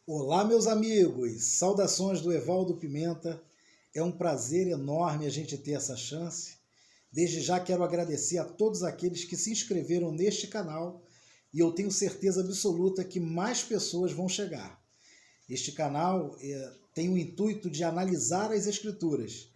Olá, meus amigos! Saudações do Evaldo Pimenta. É um prazer enorme a gente ter essa chance. Desde já quero agradecer a todos aqueles que se inscreveram neste canal e eu tenho certeza absoluta que mais pessoas vão chegar. Este canal tem o intuito de analisar as Escrituras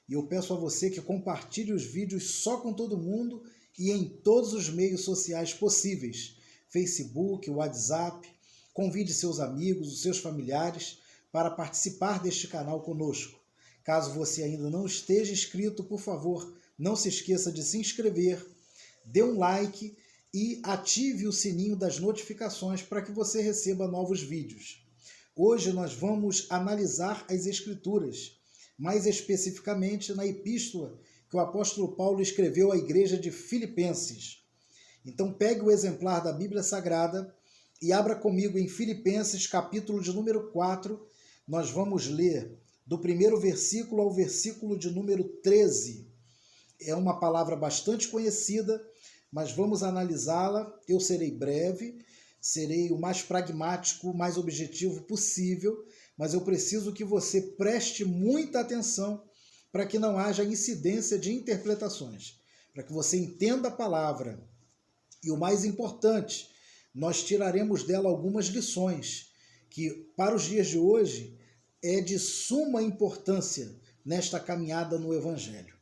e eu peço a você que compartilhe os vídeos só com todo mundo e em todos os meios sociais possíveis, Facebook, WhatsApp. Convide seus amigos, os seus familiares para participar deste canal conosco. Caso você ainda não esteja inscrito, por favor, não se esqueça de se inscrever, dê um like e ative o sininho das notificações para que você receba novos vídeos. Hoje nós vamos analisar as Escrituras, mais especificamente na epístola que o apóstolo Paulo escreveu à igreja de Filipenses. Então pegue o exemplar da Bíblia Sagrada e abra comigo em Filipenses, capítulo de número 4. Nós vamos ler do primeiro versículo ao versículo de número 13. É uma palavra bastante conhecida, mas vamos analisá-la. Eu serei breve, serei o mais pragmático, o mais objetivo possível, mas eu preciso que você preste muita atenção para que não haja incidência de interpretações, para que você entenda a palavra. E o mais importante, nós tiraremos dela algumas lições que, para os dias de hoje, é de suma importância nesta caminhada no Evangelho.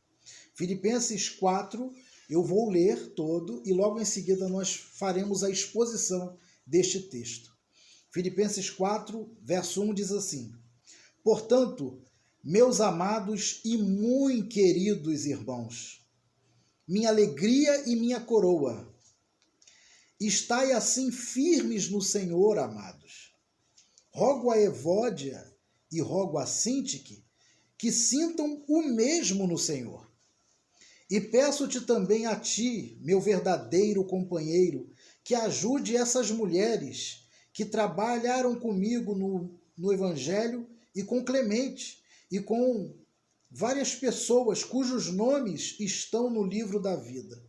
Filipenses 4, eu vou ler todo e logo em seguida nós faremos a exposição deste texto. Filipenses 4, verso 1 diz assim: Portanto, meus amados e muito queridos irmãos, minha alegria e minha coroa, estai assim firmes no Senhor, amados. Rogo a Evódia e rogo a Sintique que sintam o mesmo no Senhor. E peço-te também a ti, meu verdadeiro companheiro, que ajude essas mulheres que trabalharam comigo no Evangelho e com Clemente e com várias pessoas cujos nomes estão no livro da vida.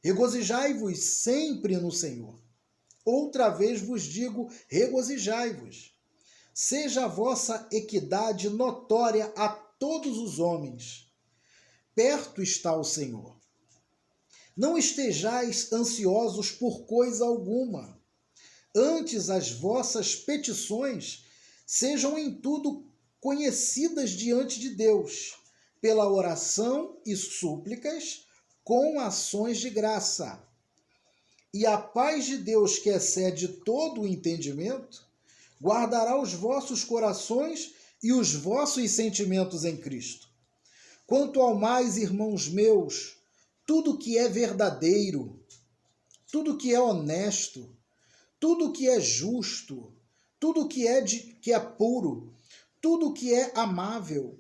Regozijai-vos sempre no Senhor. Outra vez vos digo, regozijai-vos. Seja a vossa equidade notória a todos os homens. Perto está o Senhor. Não estejais ansiosos por coisa alguma. Antes as vossas petições sejam em tudo conhecidas diante de Deus, pela oração e súplicas, com ações de graça. E a paz de Deus, que excede todo o entendimento, guardará os vossos corações e os vossos sentimentos em Cristo. Quanto ao mais, irmãos meus, tudo que é verdadeiro, tudo que é honesto, tudo que é justo, tudo que é puro, tudo que é amável,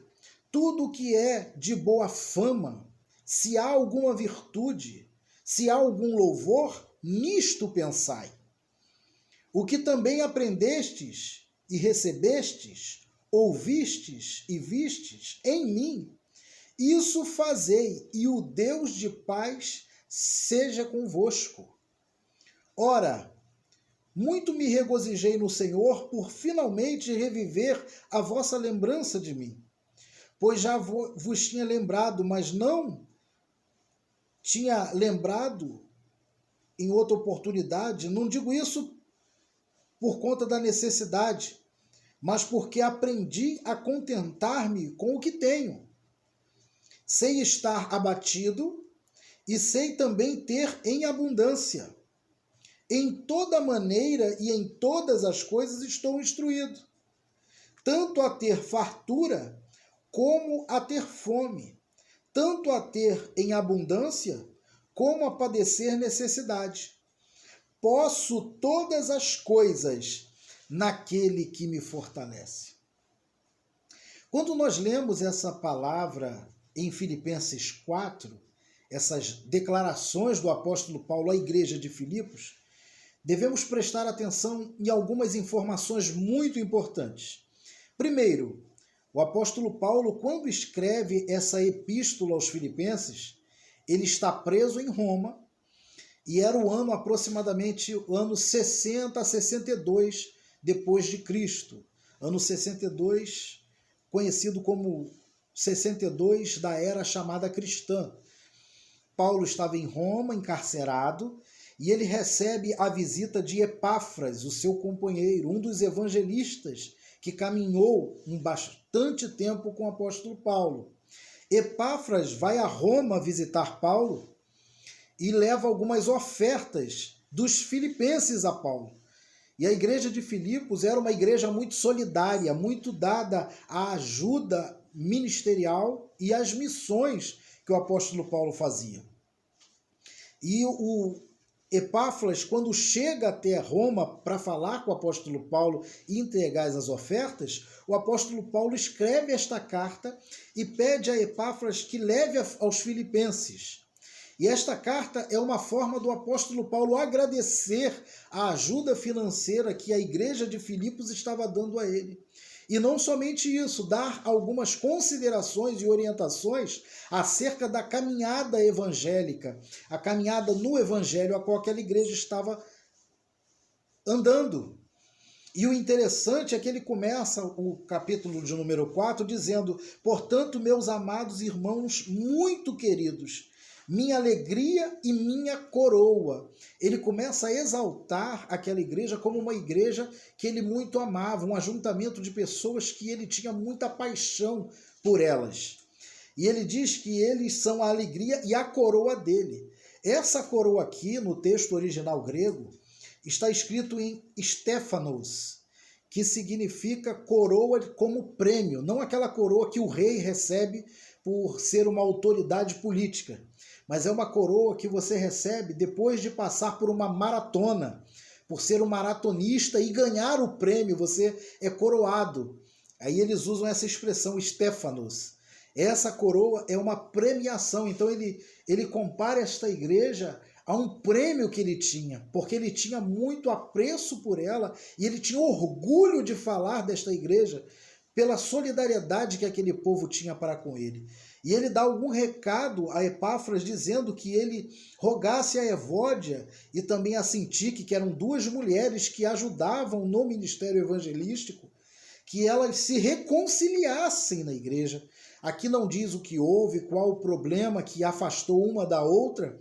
tudo que é de boa fama, se há alguma virtude, se há algum louvor, nisto pensai. O que também aprendestes e recebestes, ouvistes e vistes em mim, isso fazei, e o Deus de paz seja convosco. Ora, muito me regozijei no Senhor por finalmente reviver a vossa lembrança de mim, pois já vos tinha lembrado, mas não tinha lembrado em outra oportunidade. Não digo isso por conta da necessidade, mas porque aprendi a contentar-me com o que tenho. Sei estar abatido e sei também ter em abundância. Em toda maneira e em todas as coisas estou instruído, tanto a ter fartura como a ter fome, tanto a ter em abundância, como a padecer necessidade. Posso todas as coisas naquele que me fortalece. Quando nós lemos essa palavra em Filipenses 4, essas declarações do apóstolo Paulo à igreja de Filipos, devemos prestar atenção em algumas informações muito importantes. Primeiro, o apóstolo Paulo, quando escreve essa epístola aos Filipenses, ele está preso em Roma e era o ano aproximadamente o ano 60 a 62 depois de Cristo, ano 62, conhecido como 62 da era chamada cristã. Paulo estava em Roma, encarcerado, e ele recebe a visita de Epáfras, o seu companheiro, um dos evangelistas que caminhou um bastante tempo com o apóstolo Paulo. Epáfras vai a Roma visitar Paulo e leva algumas ofertas dos filipenses a Paulo. E a igreja de Filipos era uma igreja muito solidária, muito dada à ajuda ministerial e às missões que o apóstolo Paulo fazia. E o Epáfras, quando chega até Roma para falar com o apóstolo Paulo e entregar as ofertas, o apóstolo Paulo escreve esta carta e pede a Epáfras que leve aos filipenses. E esta carta é uma forma do apóstolo Paulo agradecer a ajuda financeira que a igreja de Filipos estava dando a ele. E não somente isso, dar algumas considerações e orientações acerca da caminhada evangélica, a caminhada no evangelho a qual aquela igreja estava andando. E o interessante é que ele começa o capítulo de número 4 dizendo: portanto, meus amados irmãos muito queridos, minha alegria e minha coroa. Ele começa a exaltar aquela igreja como uma igreja que ele muito amava, um ajuntamento de pessoas que ele tinha muita paixão por elas. E ele diz que eles são a alegria e a coroa dele. Essa coroa aqui, no texto original grego, está escrito em Stéphanos, que significa coroa como prêmio, não aquela coroa que o rei recebe por ser uma autoridade política, mas é uma coroa que você recebe depois de passar por uma maratona, por ser um maratonista e ganhar o prêmio, você é coroado. Aí eles usam essa expressão Stéphanos. Essa coroa é uma premiação, então ele compara esta igreja a um prêmio que ele tinha, porque ele tinha muito apreço por ela e ele tinha orgulho de falar desta igreja pela solidariedade que aquele povo tinha para com ele. E ele dá algum recado a Epáfras dizendo que ele rogasse a Evódia e também a Sintique, que eram duas mulheres que ajudavam no ministério evangelístico, que elas se reconciliassem na igreja. Aqui não diz o que houve, qual o problema que afastou uma da outra,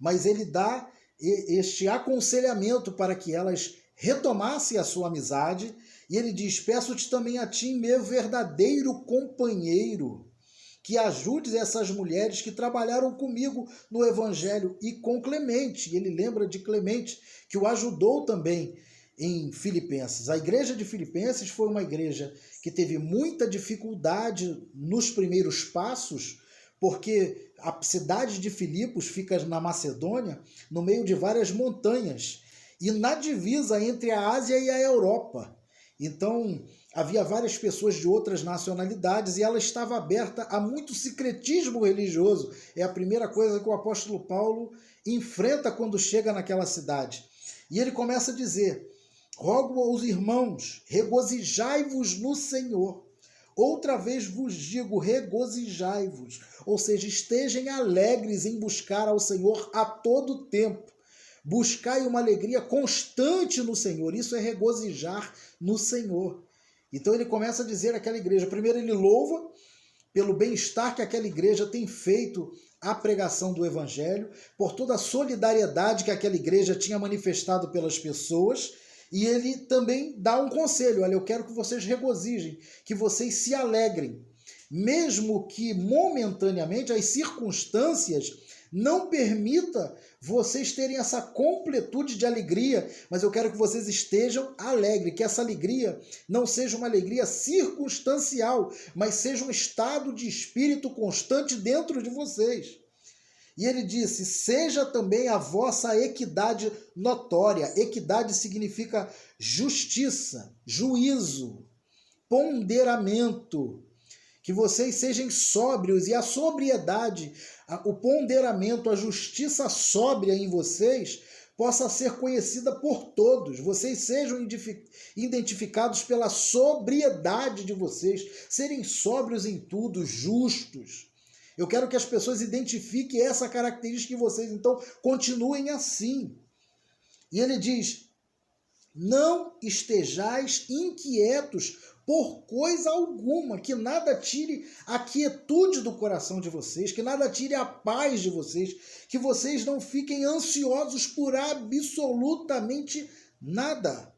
mas ele dá este aconselhamento para que elas retomassem a sua amizade. E ele diz: peço-te também a ti, meu verdadeiro companheiro, que ajudes essas mulheres que trabalharam comigo no Evangelho e com Clemente. E ele lembra de Clemente, que o ajudou também em Filipenses. A igreja de Filipenses foi uma igreja que teve muita dificuldade nos primeiros passos, porque a cidade de Filipos fica na Macedônia, no meio de várias montanhas, e na divisa entre a Ásia e a Europa. Então, havia várias pessoas de outras nacionalidades e ela estava aberta a muito secretismo religioso. É a primeira coisa que o apóstolo Paulo enfrenta quando chega naquela cidade. E ele começa a dizer: rogo aos irmãos, regozijai-vos no Senhor. Outra vez vos digo, regozijai-vos. Ou seja, estejam alegres em buscar ao Senhor a todo tempo. Buscai uma alegria constante no Senhor. Isso é regozijar no Senhor. Então ele começa a dizer àquela igreja, primeiro ele louva pelo bem-estar que aquela igreja tem feito à pregação do Evangelho, por toda a solidariedade que aquela igreja tinha manifestado pelas pessoas, e ele também dá um conselho: olha, eu quero que vocês regozijem, que vocês se alegrem, mesmo que momentaneamente as circunstâncias não permita vocês terem essa completude de alegria, mas eu quero que vocês estejam alegres, que essa alegria não seja uma alegria circunstancial, mas seja um estado de espírito constante dentro de vocês. E ele disse: seja também a vossa equidade notória. Equidade significa justiça, juízo, ponderamento. Que vocês sejam sóbrios, e a sobriedade, o ponderamento, a justiça sóbria em vocês possa ser conhecida por todos. Vocês sejam identificados pela sobriedade de vocês, serem sóbrios em tudo, justos. Eu quero que as pessoas identifiquem essa característica em vocês, então continuem assim. E ele diz: não estejais inquietos por coisa alguma, que nada tire a quietude do coração de vocês, que nada tire a paz de vocês, que vocês não fiquem ansiosos por absolutamente nada.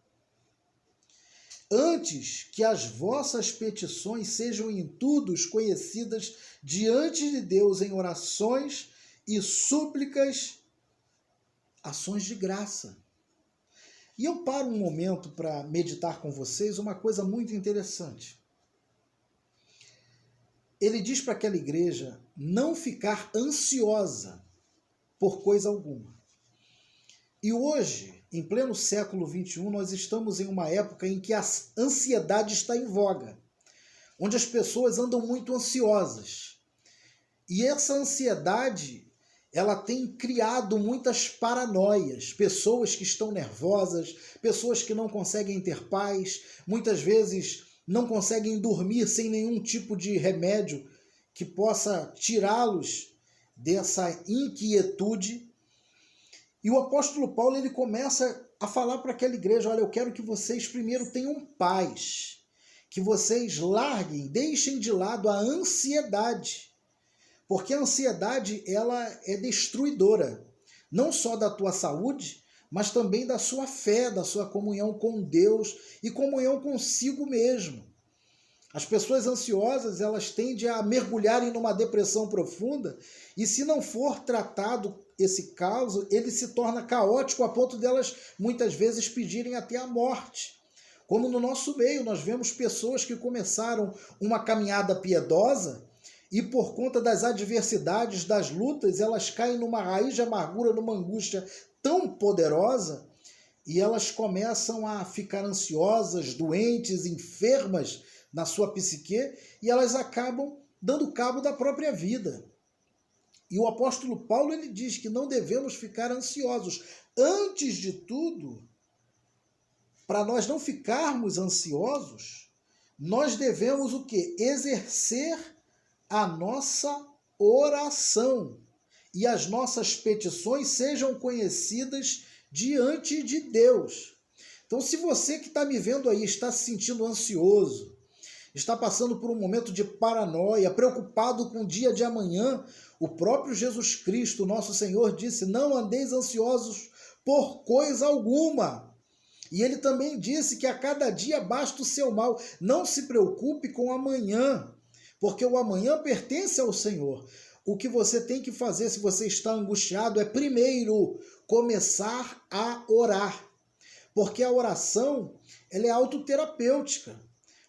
Antes que as vossas petições sejam em tudo conhecidas diante de Deus em orações e súplicas, ações de graça. E eu paro um momento para meditar com vocês uma coisa muito interessante. Ele diz para aquela igreja não ficar ansiosa por coisa alguma. E hoje, em pleno século XXI, nós estamos em uma época em que a ansiedade está em voga, onde as pessoas andam muito ansiosas. E essa ansiedade, ela tem criado muitas paranoias, pessoas que estão nervosas, pessoas que não conseguem ter paz, muitas vezes não conseguem dormir sem nenhum tipo de remédio que possa tirá-los dessa inquietude. E o apóstolo Paulo, ele começa a falar para aquela igreja, olha, eu quero que vocês primeiro tenham paz, que vocês larguem, deixem de lado a ansiedade. Porque a ansiedade, ela é destruidora, não só da tua saúde, mas também da sua fé, da sua comunhão com Deus e comunhão consigo mesmo. As pessoas ansiosas, elas tendem a mergulharem numa depressão profunda e se não for tratado esse caso, ele se torna caótico a ponto delas muitas vezes pedirem até a morte. Como no nosso meio, nós vemos pessoas que começaram uma caminhada piedosa e por conta das adversidades, das lutas, elas caem numa raiz de amargura, numa angústia tão poderosa, e elas começam a ficar ansiosas, doentes, enfermas na sua psique, e elas acabam dando cabo da própria vida. E o apóstolo Paulo, ele diz que não devemos ficar ansiosos. Antes de tudo, para nós não ficarmos ansiosos, nós devemos o quê? Exercer a nossa oração e as nossas petições sejam conhecidas diante de Deus. Então, se você que está me vendo aí está se sentindo ansioso, está passando por um momento de paranoia, preocupado com o dia de amanhã, o próprio Jesus Cristo, nosso Senhor, disse, não andeis ansiosos por coisa alguma. E ele também disse que a cada dia basta o seu mal. Não se preocupe com o amanhã, porque o amanhã pertence ao Senhor. O que você tem que fazer se você está angustiado é primeiro começar a orar. Porque a oração, ela é autoterapêutica.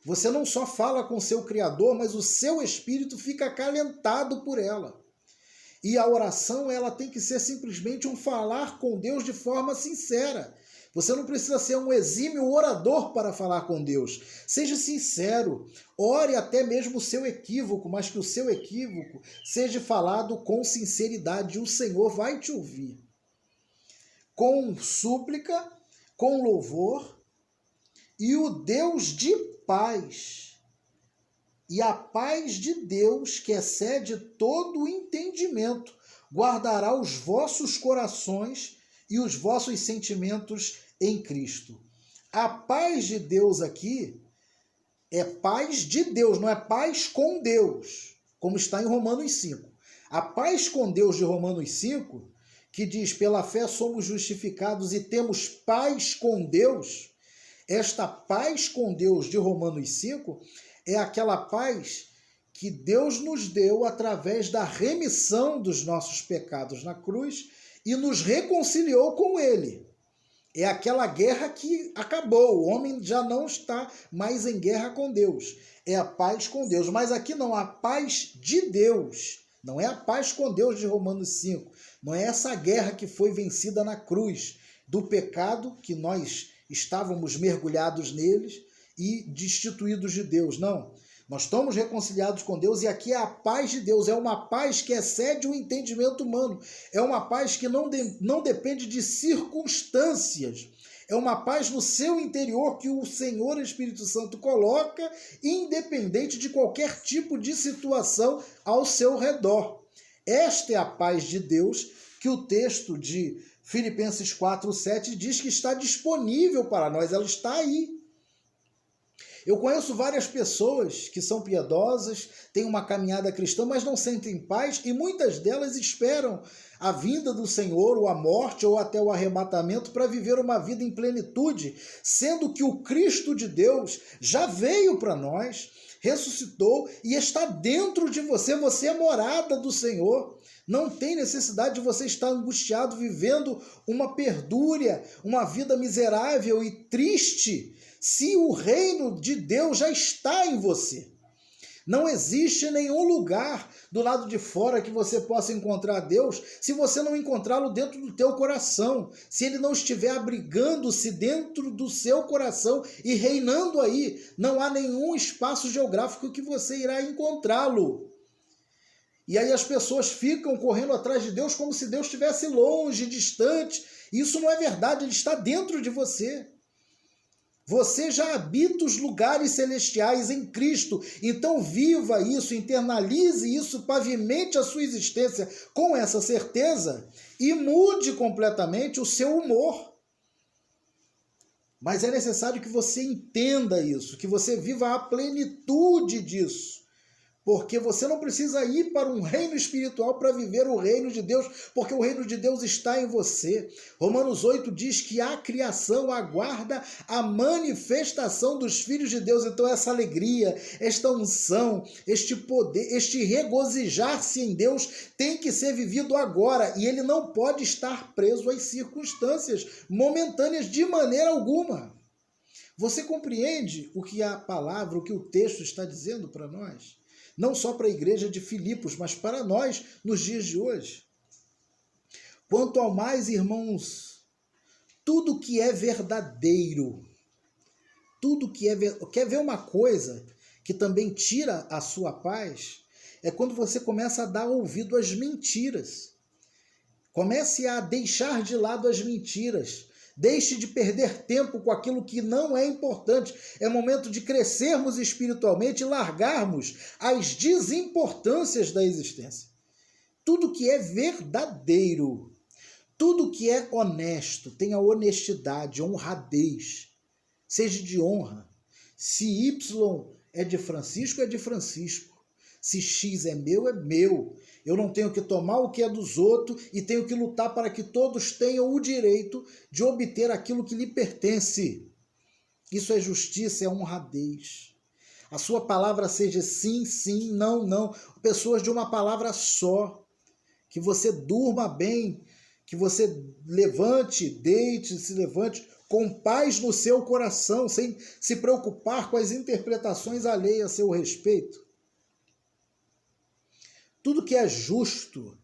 Você não só fala com o seu Criador, mas o seu espírito fica acalentado por ela. E a oração, ela tem que ser simplesmente um falar com Deus de forma sincera. Você não precisa ser um exímio orador para falar com Deus. Seja sincero, ore até mesmo o seu equívoco, mas que o seu equívoco seja falado com sinceridade. O Senhor vai te ouvir. Com súplica, com louvor, e o Deus de paz, e a paz de Deus, que excede todo o entendimento, guardará os vossos corações e os vossos sentimentos em Cristo. A paz de Deus aqui é paz de Deus, não é paz com Deus, como está em Romanos 5. A paz com Deus de Romanos 5, que diz, pela fé somos justificados e temos paz com Deus, esta paz com Deus de Romanos 5 é aquela paz que Deus nos deu através da remissão dos nossos pecados na cruz e nos reconciliou com Ele. É aquela guerra que acabou, o homem já não está mais em guerra com Deus. É a paz com Deus, mas aqui não, a paz de Deus. Não é a paz com Deus de Romanos 5. Não é essa guerra que foi vencida na cruz, do pecado que nós estávamos mergulhados neles e destituídos de Deus. Não. Nós estamos reconciliados com Deus e aqui é a paz de Deus. É uma paz que excede o entendimento humano. É uma paz que não depende de circunstâncias. É uma paz no seu interior que o Senhor Espírito Santo coloca, independente de qualquer tipo de situação ao seu redor. Esta é a paz de Deus que o texto de Filipenses 4:7 diz que está disponível para nós, ela está aí. Eu conheço várias pessoas que são piedosas, têm uma caminhada cristã, mas não sentem paz, e muitas delas esperam a vinda do Senhor, ou a morte, ou até o arrebatamento, para viver uma vida em plenitude, sendo que o Cristo de Deus já veio para nós, ressuscitou e está dentro de você, você é morada do Senhor. Não tem necessidade de você estar angustiado, vivendo uma perdúria, uma vida miserável e triste, se o reino de Deus já está em você. Não existe nenhum lugar do lado de fora que você possa encontrar Deus se você não encontrá-lo dentro do teu coração, se ele não estiver abrigando-se dentro do seu coração e reinando aí. Não há nenhum espaço geográfico que você irá encontrá-lo. E aí as pessoas ficam correndo atrás de Deus como se Deus estivesse longe, distante. Isso não é verdade, ele está dentro de você. Você já habita os lugares celestiais em Cristo, então viva isso, internalize isso, pavimente a sua existência com essa certeza e mude completamente o seu humor. Mas é necessário que você entenda isso, que você viva a plenitude disso. Porque você não precisa ir para um reino espiritual para viver o reino de Deus, porque o reino de Deus está em você. Romanos 8 diz que a criação aguarda a manifestação dos filhos de Deus. Então essa alegria, esta unção, este poder, este regozijar-se em Deus tem que ser vivido agora, e ele não pode estar preso às circunstâncias momentâneas de maneira alguma. Você compreende o que a palavra, o que o texto está dizendo para nós? Não só para a igreja de Filipos, mas para nós nos dias de hoje. Quanto ao mais, irmãos, tudo que é verdadeiro, quer ver uma coisa que também tira a sua paz? É quando você começa a dar ouvido às mentiras. Comece a deixar de lado as mentiras. Deixe de perder tempo com aquilo que não é importante. É momento de crescermos espiritualmente e largarmos as desimportâncias da existência. Tudo que é verdadeiro, tudo que é honesto, tenha honestidade, honradez, seja de honra. Se Y é de Francisco, é de Francisco. Se X é meu, é meu. Eu não tenho que tomar o que é dos outros e tenho que lutar para que todos tenham o direito de obter aquilo que lhe pertence. Isso é justiça, é honradez. A sua palavra seja sim, sim, não, não. Pessoas de uma palavra só. Que você durma bem, que você levante, deite, se levante com paz no seu coração, sem se preocupar com as interpretações alheias a seu respeito. Tudo que é justo,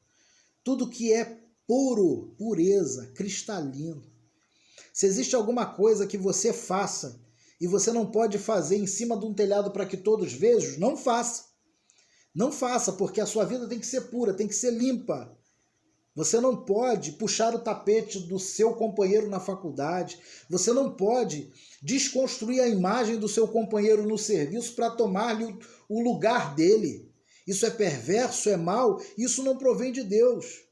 tudo que é puro, pureza, cristalino. Se existe alguma coisa que você faça e você não pode fazer em cima de um telhado para que todos vejam, não faça. Não faça, porque a sua vida tem que ser pura, tem que ser limpa. Você não pode puxar o tapete do seu companheiro na faculdade. Você não pode desconstruir a imagem do seu companheiro no serviço para tomar-lhe o lugar dele. Isso é perverso, é mau, isso não provém de Deus.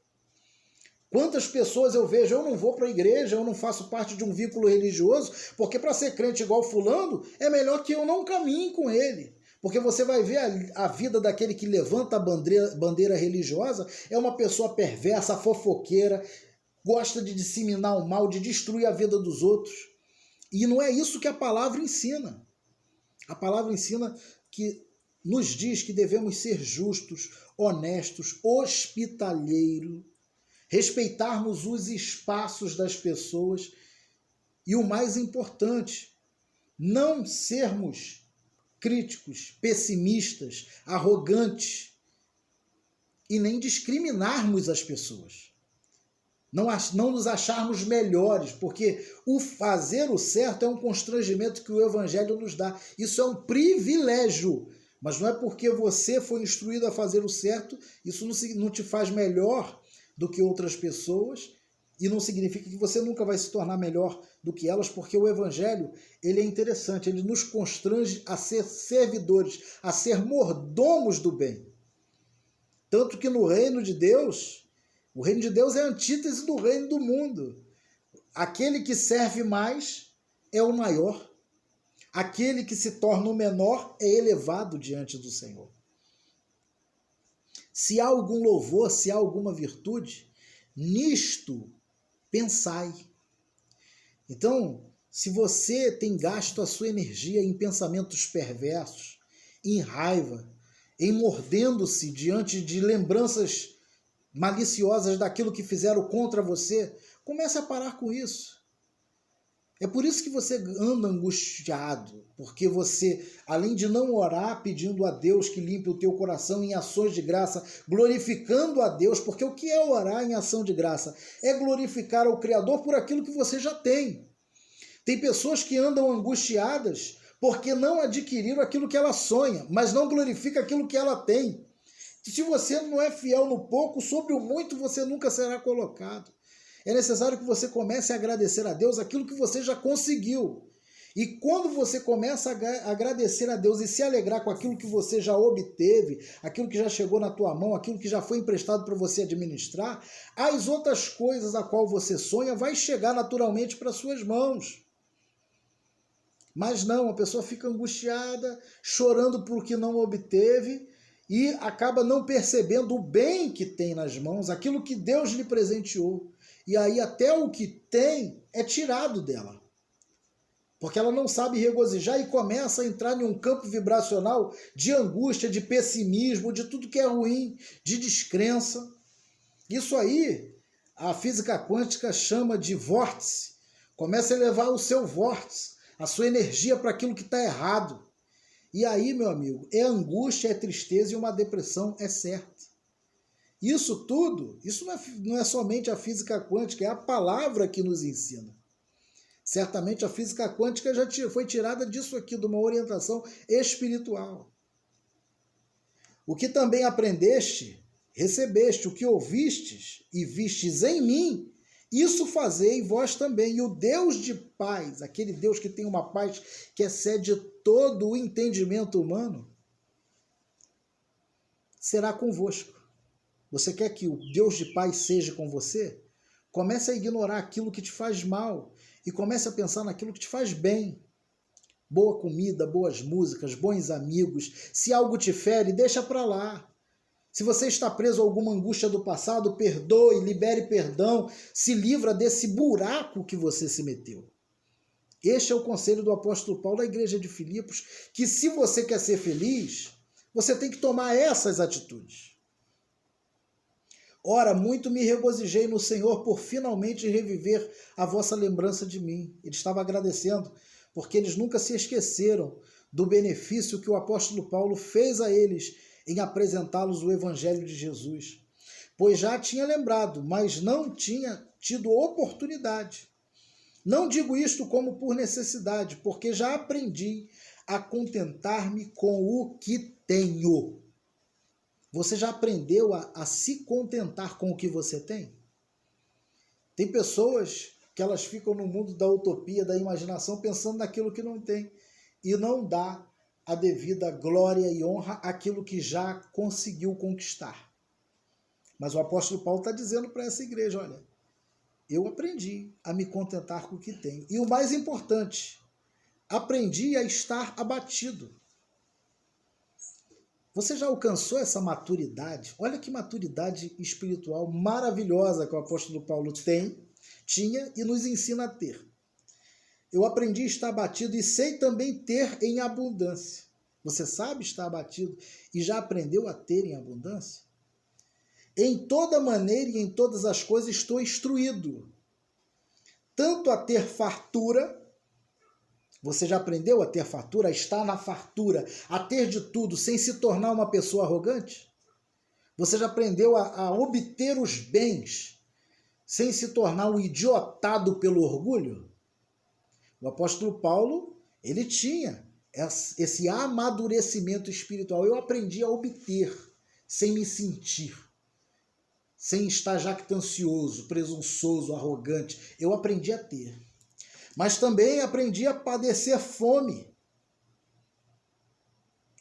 Quantas pessoas eu vejo, eu não vou para a igreja, eu não faço parte de um vínculo religioso, porque para ser crente igual fulano, é melhor que eu não caminhe com ele. Porque você vai ver a vida daquele que levanta a bandeira religiosa, é uma pessoa perversa, fofoqueira, gosta de disseminar o mal, de destruir a vida dos outros. E não é isso que a palavra ensina. A palavra ensina que nos diz que devemos ser justos, honestos, hospitaleiros, respeitarmos os espaços das pessoas e, o mais importante, não sermos críticos, pessimistas, arrogantes e nem discriminarmos as pessoas. Não nos acharmos melhores, porque o fazer o certo é um constrangimento que o Evangelho nos dá. Isso é um privilégio. Mas não é porque você foi instruído a fazer o certo, isso não te faz melhor do que outras pessoas, e não significa que você nunca vai se tornar melhor do que elas, porque o Evangelho, ele é interessante, ele nos constrange a ser servidores, a ser mordomos do bem. Tanto que no reino de Deus, O reino de Deus é a antítese do reino do mundo. Aquele que serve mais é o maior. Aquele que se torna o menor é elevado diante do Senhor. Se há algum louvor, se há alguma virtude, nisto pensai. Então, se você tem gasto a sua energia em pensamentos perversos, em raiva, em mordendo-se diante de lembranças maliciosas daquilo que fizeram contra você, comece a parar com isso. É por isso que você anda angustiado, porque você, além de não orar pedindo a Deus que limpe o teu coração em ações de graça, glorificando a Deus, porque o que é orar em ação de graça? É glorificar ao Criador por aquilo que você já tem. Tem pessoas que andam angustiadas porque não adquiriram aquilo que ela sonha, mas não glorifica aquilo que ela tem. Se você não é fiel no pouco, sobre o muito você nunca será colocado. É necessário que você comece a agradecer a Deus aquilo que você já conseguiu. E quando você começa a agradecer a Deus e se alegrar com aquilo que você já obteve, aquilo que já chegou na tua mão, aquilo que já foi emprestado para você administrar, as outras coisas a qual você sonha vai chegar naturalmente para suas mãos. Mas não, a pessoa fica angustiada, chorando por que não obteve e acaba não percebendo o bem que tem nas mãos, aquilo que Deus lhe presenteou. E aí até o que tem é tirado dela. Porque ela não sabe regozijar e começa a entrar em um campo vibracional de angústia, de pessimismo, de tudo que é ruim, de descrença. Isso aí a física quântica chama de vórtice. Começa a elevar o seu vórtice, a sua energia para aquilo que está errado. E aí, meu amigo, é angústia, é tristeza e uma depressão, é certo. Isso tudo, isso não é somente a física quântica, é a palavra que nos ensina. Certamente a física quântica já foi tirada disso aqui, de uma orientação espiritual. O que também aprendeste, recebeste, o que ouvistes e vistes em mim, isso fazei vós também. E o Deus de paz, aquele Deus que tem uma paz que excede todo o entendimento humano, será convosco. Você quer que o Deus de paz seja com você? Comece a ignorar aquilo que te faz mal e comece a pensar naquilo que te faz bem. Boa comida, boas músicas, bons amigos. Se algo te fere, deixa para lá. Se você está preso a alguma angústia do passado, perdoe, libere perdão, se livra desse buraco que você se meteu. Este é o conselho do apóstolo Paulo à igreja de Filipos, que se você quer ser feliz, você tem que tomar essas atitudes. Ora, muito me regozijei no Senhor por finalmente reviver a vossa lembrança de mim. Ele estava agradecendo, porque eles nunca se esqueceram do benefício que o apóstolo Paulo fez a eles em apresentá-los o Evangelho de Jesus. Pois já tinha lembrado, mas não tinha tido oportunidade. Não digo isto como por necessidade, porque já aprendi a contentar-me com o que tenho. Você já aprendeu a se contentar com o que você tem? Tem pessoas que elas ficam no mundo da utopia, da imaginação, pensando naquilo que não tem. E não dá a devida glória e honra àquilo que já conseguiu conquistar. Mas o apóstolo Paulo está dizendo para essa igreja, olha, eu aprendi a me contentar com o que tenho. E o mais importante, aprendi a estar abatido. Você já alcançou essa maturidade? Olha que maturidade espiritual maravilhosa que o apóstolo Paulo tinha e nos ensina a ter. Eu aprendi a estar abatido e sei também ter em abundância. Você sabe estar abatido e já aprendeu a ter em abundância? Em toda maneira e em todas as coisas estou instruído. Tanto a ter fartura. Você já aprendeu a ter fartura, a estar na fartura, a ter de tudo, sem se tornar uma pessoa arrogante? Você já aprendeu a obter os bens, sem se tornar um idiotado pelo orgulho? O apóstolo Paulo, ele tinha esse amadurecimento espiritual. Eu aprendi a obter, sem me sentir, sem estar jactancioso, presunçoso, arrogante. Eu aprendi a ter. Mas também aprendi a padecer fome.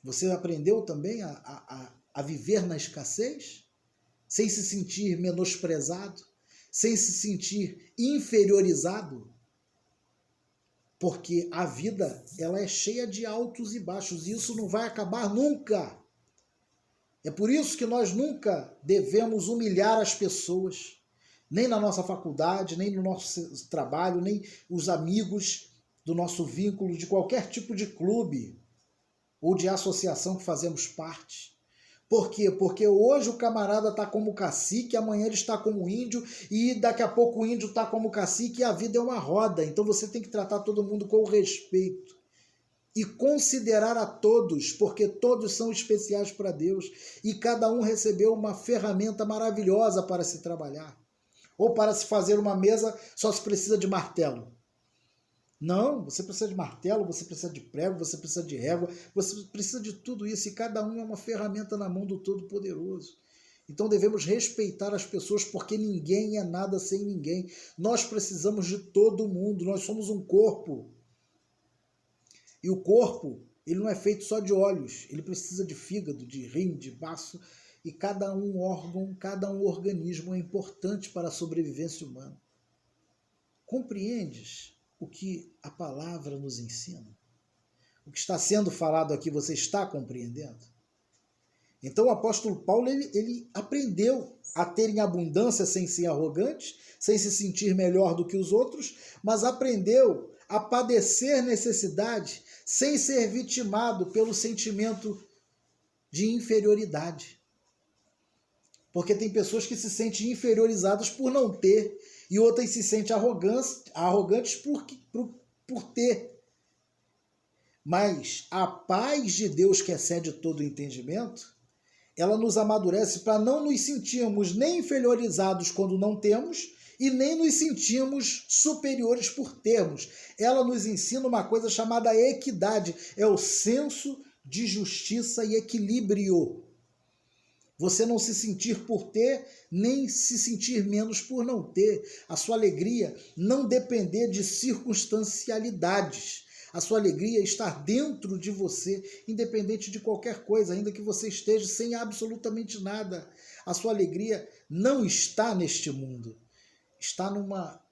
Você aprendeu também a viver na escassez? sem se sentir menosprezado, sem se sentir inferiorizado, porque a vida ela é cheia de altos e baixos e isso não vai acabar nunca. É por isso que nós nunca devemos humilhar as pessoas, nem na nossa faculdade, nem no nosso trabalho, nem os amigos do nosso vínculo, de qualquer tipo de clube ou de associação que fazemos parte. Por quê? Porque hoje o camarada está como cacique, amanhã ele está como índio, e daqui a pouco o índio está como cacique, e a vida é uma roda. Então você tem que tratar todo mundo com respeito e considerar a todos, porque todos são especiais para Deus, e cada um recebeu uma ferramenta maravilhosa para se trabalhar. Ou para se fazer uma mesa, só se precisa de martelo. Não, você precisa de martelo, você precisa de prego, você precisa de régua, você precisa de tudo isso, e cada um é uma ferramenta na mão do Todo-Poderoso. Então devemos respeitar as pessoas, porque ninguém é nada sem ninguém. Nós precisamos de todo mundo, nós somos um corpo. E o corpo, ele não é feito só de olhos, ele precisa de fígado, de rim, de baço, e cada um órgão, cada um organismo é importante para a sobrevivência humana. Compreendes o que a palavra nos ensina? O que está sendo falado aqui, você está compreendendo? Então o apóstolo Paulo, ele aprendeu a ter em abundância sem ser arrogante, sem se sentir melhor do que os outros, mas aprendeu a padecer necessidade sem ser vitimado pelo sentimento de inferioridade. Porque tem pessoas que se sentem inferiorizadas por não ter, e outras se sentem arrogantes por ter. Mas a paz de Deus, que excede todo o entendimento, ela nos amadurece para não nos sentirmos nem inferiorizados quando não temos, e nem nos sentimos superiores por termos. Ela nos ensina uma coisa chamada equidade, é o senso de justiça e equilíbrio. Você não se sentir por ter, nem se sentir menos por não ter. A sua alegria não depender de circunstancialidades. A sua alegria está dentro de você, independente de qualquer coisa, ainda que você esteja sem absolutamente nada. A sua alegria não está neste mundo. Está numa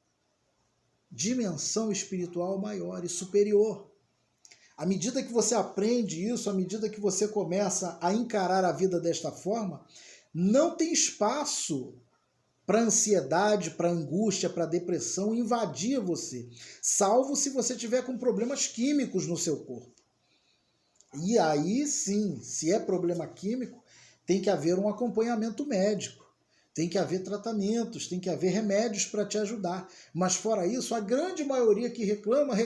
dimensão espiritual maior e superior. À medida que você aprende isso, à medida que você começa a encarar a vida desta forma, não tem espaço para ansiedade, para angústia, para depressão invadir você, salvo se você tiver com problemas químicos no seu corpo. E aí sim, se é problema químico, tem que haver um acompanhamento médico, tem que haver tratamentos, tem que haver remédios para te ajudar. Mas fora isso, a grande maioria que reclama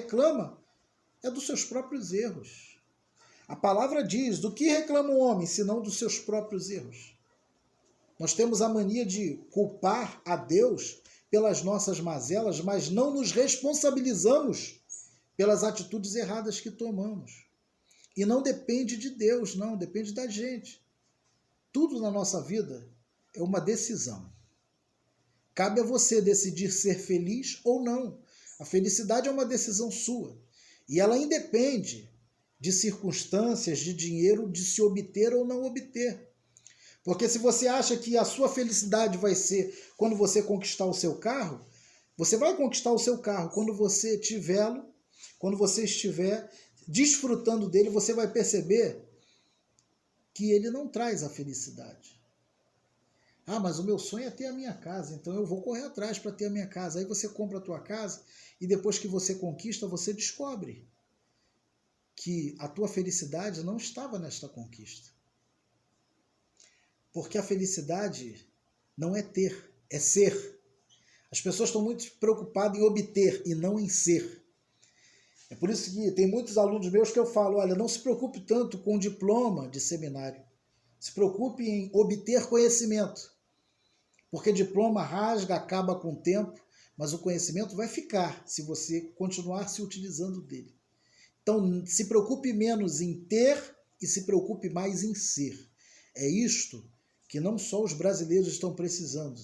é dos seus próprios erros. A palavra diz, do que reclama o homem, senão dos seus próprios erros? Nós temos a mania de culpar a Deus pelas nossas mazelas, mas não nos responsabilizamos pelas atitudes erradas que tomamos. E não depende de Deus, não, depende da gente. Tudo na nossa vida é uma decisão. Cabe a você decidir ser feliz ou não. A felicidade é uma decisão sua. E ela independe de circunstâncias, de dinheiro, de se obter ou não obter. Porque se você acha que a sua felicidade vai ser quando você conquistar o seu carro, você vai conquistar o seu carro. Quando você tivê-lo, quando você estiver desfrutando dele, você vai perceber que ele não traz a felicidade. Ah, mas o meu sonho é ter a minha casa, então eu vou correr atrás para ter a minha casa. Aí você compra a tua casa e depois que você conquista, você descobre que a tua felicidade não estava nesta conquista. Porque a felicidade não é ter, é ser. As pessoas estão muito preocupadas em obter e não em ser. É por isso que tem muitos alunos meus que eu falo, olha, não se preocupe tanto com o diploma de seminário. Se preocupe em obter conhecimento. Porque diploma rasga, acaba com o tempo, mas o conhecimento vai ficar se você continuar se utilizando dele. Então, se preocupe menos em ter e se preocupe mais em ser. É isto que não só os brasileiros estão precisando,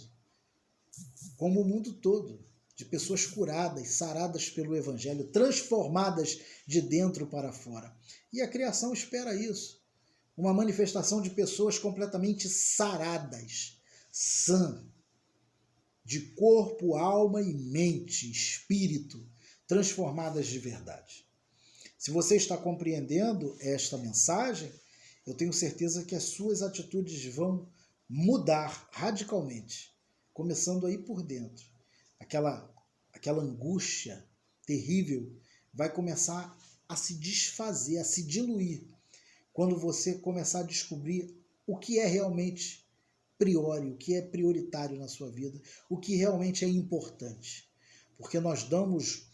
como o mundo todo, de pessoas curadas, saradas pelo Evangelho, transformadas de dentro para fora. E a criação espera isso, uma manifestação de pessoas completamente saradas, sã, de corpo, alma e mente, espírito, transformadas de verdade. Se você está compreendendo esta mensagem, eu tenho certeza que as suas atitudes vão mudar radicalmente, começando aí por dentro. Aquela angústia terrível vai começar a se desfazer, a se diluir, quando você começar a descobrir o que é realmente o que é prioritário na sua vida, o que realmente é importante. Porque nós damos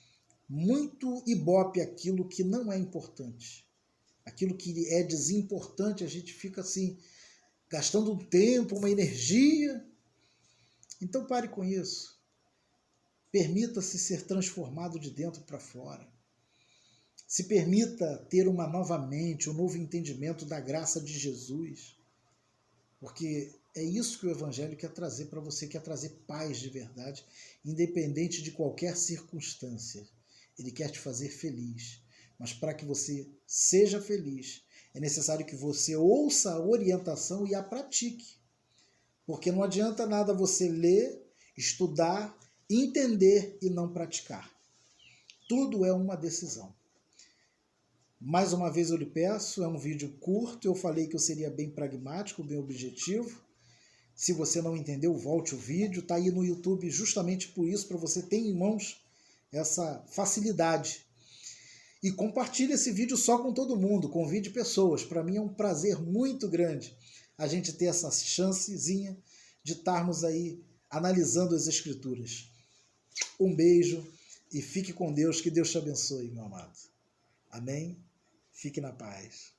muito ibope àquilo que não é importante. Aquilo que é desimportante, a gente fica assim, gastando um tempo, uma energia. Então pare com isso. Permita-se ser transformado de dentro para fora. Se permita ter uma nova mente, um novo entendimento da graça de Jesus. Porque é isso que o Evangelho quer trazer para você, quer trazer paz de verdade, independente de qualquer circunstância. Ele quer te fazer feliz. Mas para que você seja feliz, é necessário que você ouça a orientação e a pratique. Porque não adianta nada você ler, estudar, entender e não praticar. Tudo é uma decisão. Mais uma vez eu lhe peço, é um vídeo curto, eu falei que eu seria bem pragmático, bem objetivo. Se você não entendeu, volte o vídeo, está aí no YouTube justamente por isso, para você ter em mãos essa facilidade. E compartilhe esse vídeo só com todo mundo, convide pessoas. Para mim é um prazer muito grande a gente ter essa chancezinha de estarmos aí analisando as Escrituras. Um beijo e fique com Deus, que Deus te abençoe, meu amado. Amém? Fique na paz.